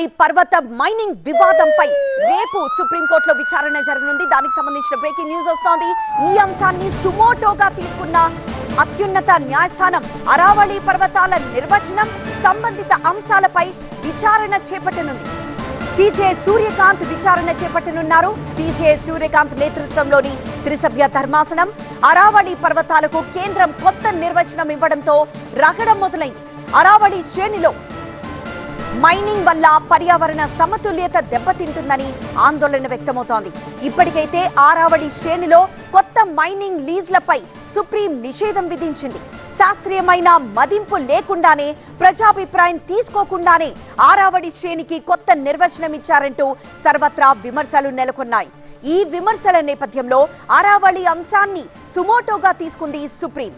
ఈ పర్వత మైనింగ్ వివాదంపై రేపు సుప్రీంకోర్టులో విచారణ జరగనుంది. దానికి సంబంధించిన బ్రేకింగ్ న్యూస్ వస్తోంది. ఈ అంశాన్ని సుమోటోగా తీసుకున్న అత్యున్నత న్యాయస్థానం అరావళి పర్వతాల నిర్వచనం సంబంధిత అంశాలపై విచారణ చేపట్టనుంది. సిజే సూర్యకాంత్ విచారణ చేపట్టనున్నారు. సిజే సూర్యకాంత్ నేతృత్వంలోని త్రిసభ్య ధర్మాసనం అరావళి పర్వతాలకు కేంద్రం కొత్త నిర్వచనం ఇవ్వడంతో రగడ మొదలైంది. అరావళి శ్రేణిలో మైనింగ్ వల్ల పర్యావరణ సమతుల్యత దెబ్బతింటుందని ఆందోళన వ్యక్తమవుతోంది. ఇప్పటికైతే అరావళి శ్రేణిలో కొత్త మైనింగ్ లీజ్లపై సుప్రీం నిషేధం విధించింది. శాస్త్రీయమైన మదింపు లేకుండానే, ప్రజాభిప్రాయం తీసుకోకుండానే అరావళి శ్రేణికి కొత్త నిర్వచనం ఇచ్చారంటూ సర్వత్రా విమర్శలు నెలకొన్నాయి. ఈ విమర్శల నేపథ్యంలో అరావళి అంశాన్ని సుమోటోగా తీసుకుంది సుప్రీం.